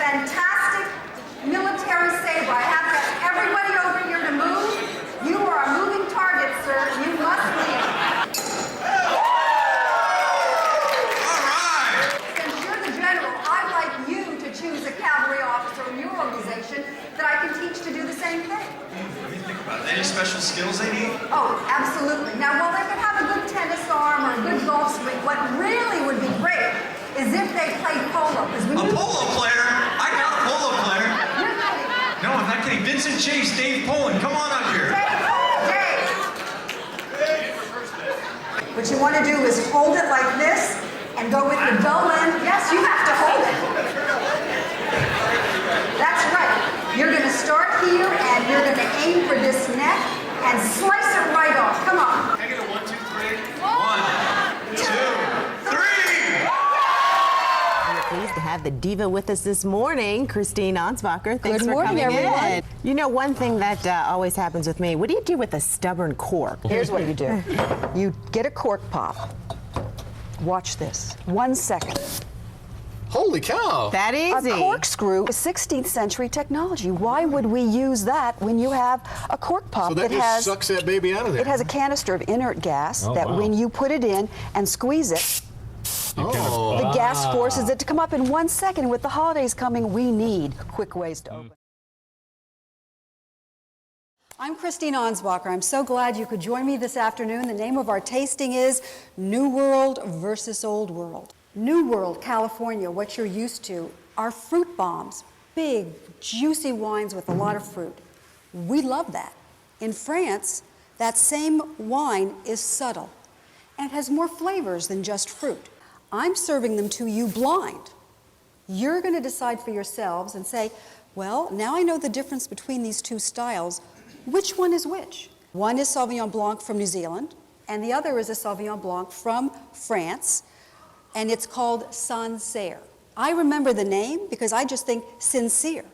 fantastic military saber. I have to ask everybody over here to move. You are a moving target, sir. You must leave. All right. Since you're the general, I'd like you to choose a cavalry officer in your organization that I can teach to do the same thing. What do you think about it? Any special skills they need? Oh, absolutely. Now, while they could have a good tennis arm or a good golf swing, what really would be great is if they played polo. A polo player? I got a polo player. You're kidding. No, I'm not kidding. Vincent Chase, Dave Poland, come on up here. Dave. What you want to do is hold it like this and go with the dull end. Yes, you have to hold it. That's right. You're going to start here and you're going to aim for this neck and slice it right off. Come on. Can I get a 1, 2, 3? 1, 2, 3. We're pleased to have the diva with us this morning, Christine Ansbacher. Thanks Good for morning, coming everyone. in. You know, one thing that always happens with me, what do you do with a stubborn cork? Here's what you do. You get a cork pop. Watch this. 1 second. Holy cow! That easy. A corkscrew is 16th century technology. Why would we use that when you have a cork pop So that just sucks that baby out of there. It has a canister of inert gas that wow. when you put it in and squeeze it, Oh. the gas forces it to come up in 1 second. With the holidays coming, we need quick ways to open. I'm Christine Ansbacher. I'm so glad you could join me this afternoon. The name of our tasting is New World versus Old World. New World, California, what you're used to, are fruit bombs, big, juicy wines with a lot of fruit. We love that. In France, that same wine is subtle, and it has more flavors than just fruit. I'm serving them to you blind. You're going to decide for yourselves and say, well, now I know the difference between these two styles. Which one is which? One is Sauvignon Blanc from New Zealand, and the other is a Sauvignon Blanc from France, and it's called Sancerre. I remember the name because I just think sincere,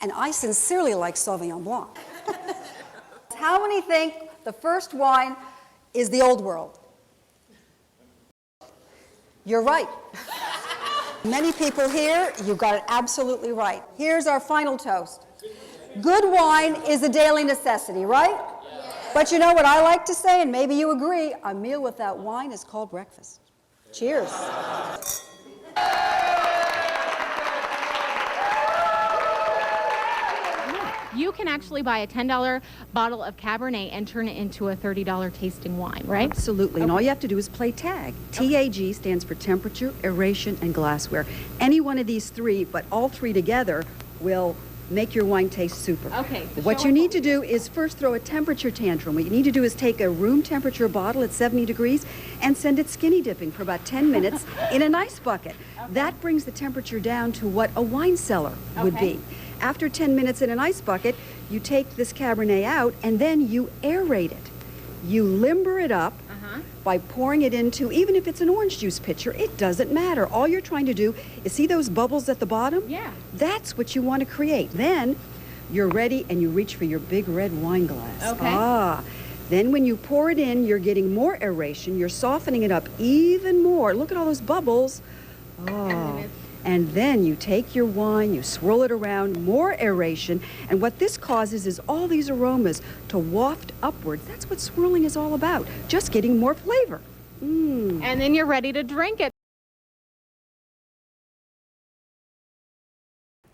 and I sincerely like Sauvignon Blanc. How many think the first wine is the Old World? You're right. Many people here, you got it absolutely right. Here's our final toast. Good wine is a daily necessity, right? But you know what I like to say, and maybe you agree, a meal without wine is called breakfast. Cheers. You can actually buy a $10 bottle of Cabernet and turn it into a $30 tasting wine, right? Absolutely, and all you have to do is play tag. TAG stands for temperature, aeration, and glassware. Any one of these three, but all three together, will make your wine taste super. Okay. So What you need to do is first throw a temperature tantrum. What you need to do is take a room temperature bottle at 70 degrees and send it skinny dipping for about 10 minutes in an ice bucket. Okay. That brings the temperature down to what a wine cellar would be. After 10 minutes in an ice bucket, you take this Cabernet out and then you aerate it. You limber it up by pouring it into, even if it's an orange juice pitcher, it doesn't matter. All you're trying to do is see those bubbles at the bottom? Yeah. That's what you want to create. Then you're ready and you reach for your big red wine glass. Okay. Then when you pour it in, you're getting more aeration. You're softening it up even more. Look at all those bubbles. And then you take your wine, you swirl it around, more aeration, and what this causes is all these aromas to waft upwards. That's what swirling is all about, just getting more flavor. And then you're ready to drink it.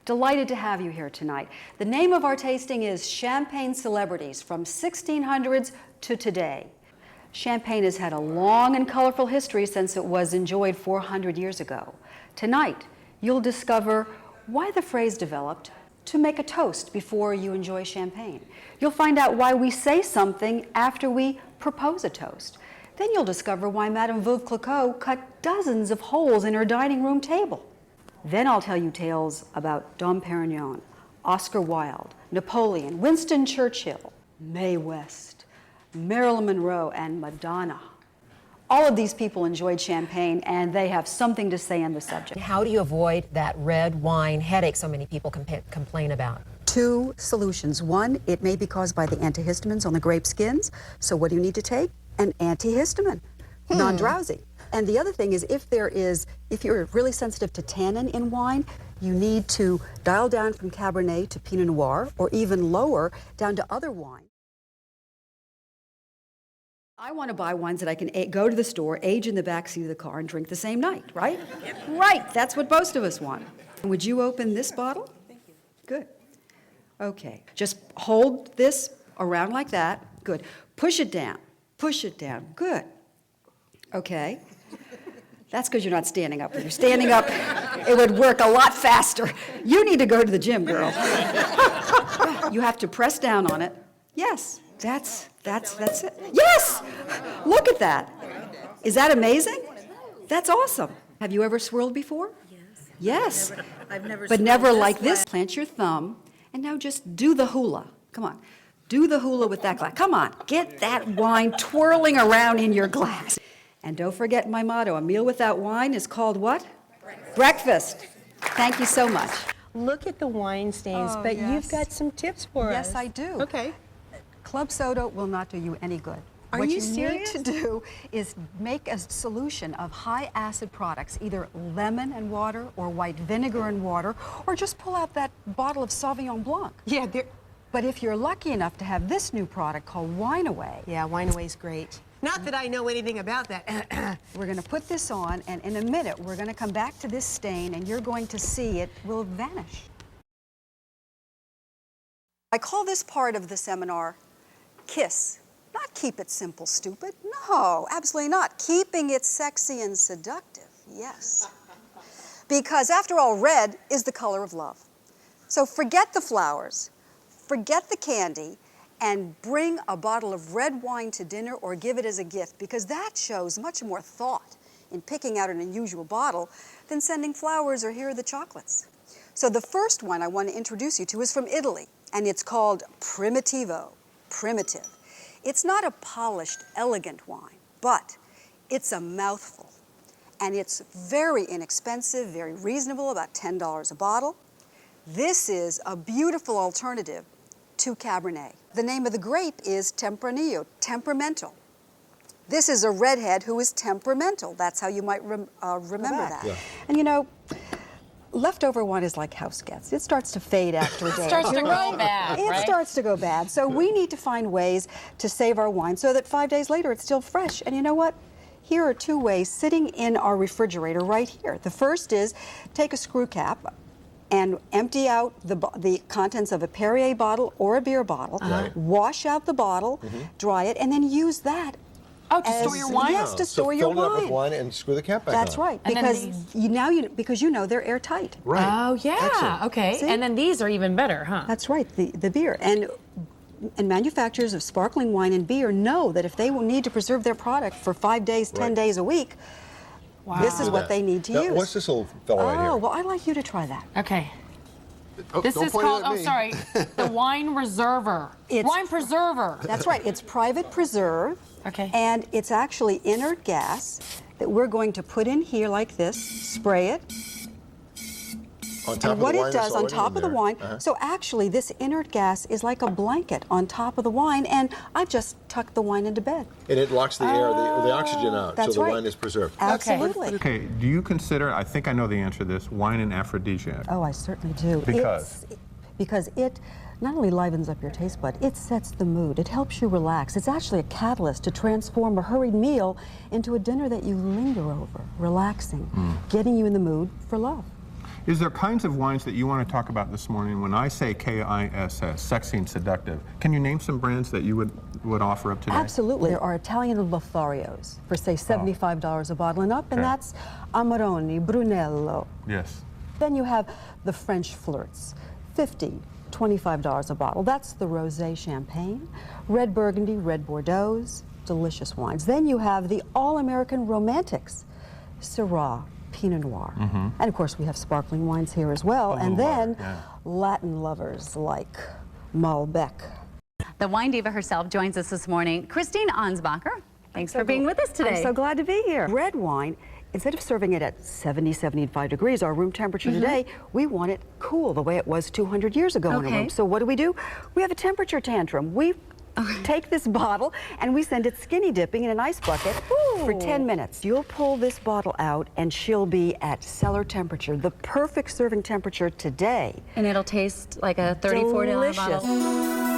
Delighted to have you here tonight. The name of our tasting is Champagne Celebrities, from 1600s to today. Champagne has had a long and colorful history since it was enjoyed 400 years ago. Tonight, you'll discover why the phrase developed to make a toast before you enjoy champagne. You'll find out why we say something after we propose a toast. Then you'll discover why Madame Veuve Clicquot cut dozens of holes in her dining room table. Then I'll tell you tales about Dom Perignon, Oscar Wilde, Napoleon, Winston Churchill, Mae West, Marilyn Monroe, and Madonna. All of these people enjoyed champagne, and they have something to say on the subject. How do you avoid that red wine headache so many people complain about? Two solutions. One, it may be caused by the antihistamines on the grape skins. So what do you need to take? An antihistamine, non-drowsy. And the other thing is, if you're really sensitive to tannin in wine, you need to dial down from Cabernet to Pinot Noir, or even lower down to other wine. I want to buy wines that I can go to the store, age in the backseat of the car, and drink the same night, right? Right, that's what most of us want. Would you open this bottle? Thank you. Good. Okay, just hold this around like that. Good. Push it down. Push it down. Good. Okay. That's because you're not standing up. If you're standing up, it would work a lot faster. You need to go to the gym, girl. You have to press down on it. Yes, that's it. Yes! Look at that. Is that amazing? That's awesome. Have you ever swirled before? Yes. I've never But never like this. Plant your thumb, and now just do the hula. Come on. Do the hula with that glass. Come on. Get that wine twirling around in your glass. And don't forget my motto, a meal without wine is called what? Breakfast. Thank you so much. Look at the wine stains, Oh, but yes. you've got some tips for us. Yes, I do. Okay. Club soda will not do you any good. Are what you you serious? need to do is make a solution of high acid products, either lemon and water or white vinegar and water, or just pull out that bottle of Sauvignon Blanc. Yeah, But if you're lucky enough to have this new product called Wine Away, yeah, Wine Away's great. Not that I know anything about that. we're going to put this on, and in a minute we're going to come back to this stain, and you're going to see it will vanish. I call this part of the seminar KISS. Not keep it simple, stupid. No, absolutely not. Keeping it sexy and seductive, yes. Because after all, red is the color of love. So forget the flowers, forget the candy, and bring a bottle of red wine to dinner or give it as a gift, because that shows much more thought in picking out an unusual bottle than sending flowers or here are the chocolates. So the first one I want to introduce you to is from Italy, and it's called Primitivo, primitive. It's not a polished, elegant wine, but it's a mouthful. And it's very inexpensive, very reasonable, about $10 a bottle. This is a beautiful alternative to Cabernet. The name of the grape is Tempranillo, temperamental. This is a redhead who is temperamental. That's how you might remember that. Yeah. And you know, leftover wine is like house guests. It starts to fade after a day. starts to go bad, It right? starts to go bad. So we need to find ways to save our wine so that 5 days later it's still fresh. And you know what? Here are two ways sitting in our refrigerator right here. The first is take a screw cap and empty out the contents of a Perrier bottle or a beer bottle, wash out the bottle, dry it, and then use that. Oh, to store your wine? Yes, to store your fill it up wine. with wine and screw the cap back That's on. right, And then because because you know they're airtight. Right. Oh, yeah. Excellent. Okay. See? And then these are even better, huh? That's right, the beer. And manufacturers of sparkling wine and beer know that if they will need to preserve their product for 5 days, 10 Right. days a week, this is Do what that. they need to Now, use. what's this little fella right here? Oh, well, I'd like you to try that. Okay. Oh, This don't is point it called, at oh, me. sorry, the wine reserver. Wine preserver. That's right, it's private preserve. Okay. And it's actually inert gas that we're going to put in here like this, spray it. On top And what of the it wine does that's on already top in of the there. wine, Uh-huh. so actually this inert gas is like a blanket on top of the wine, and I've just tucked the wine into bed. And it locks the air, the oxygen out, so That's the right. wine is preserved. Absolutely. Okay, do you consider, I think I know the answer to this, wine an aphrodisiac? Oh, I certainly do. Because? Because it not only livens up your taste bud, it sets the mood. It helps you relax. It's actually a catalyst to transform a hurried meal into a dinner that you linger over, relaxing, getting you in the mood for love. Is there kinds of wines that you want to talk about this morning? When I say KISS, sexy and seductive, can you name some brands that you would offer up today? Absolutely. There are Italian Lotharios for, say, $75 a bottle and up, and Okay. that's Amarone, Brunello. Yes. Then you have the French Flirts, $50, $25 a bottle. That's the Rosé Champagne, Red Burgundy, Red Bordeaux, delicious wines. Then you have the All-American Romantics, Syrah, Pinot Noir. And of course we have sparkling wines here as well. And then Latin lovers like Malbec. The Wine Diva herself joins us this morning. Christine Ansbacher, thanks for being with us today. I'm so glad to be here. Red wine, instead of serving it at 70, 75 degrees, our room temperature today, we want it cool the way it was 200 years ago in a Okay. room. So what do? We have a temperature tantrum. We Take this bottle, and we send it skinny dipping in an ice bucket for 10 minutes. You'll pull this bottle out, and she'll be at cellar temperature, the perfect serving temperature today. And it'll taste like a $34 bottle. Delicious.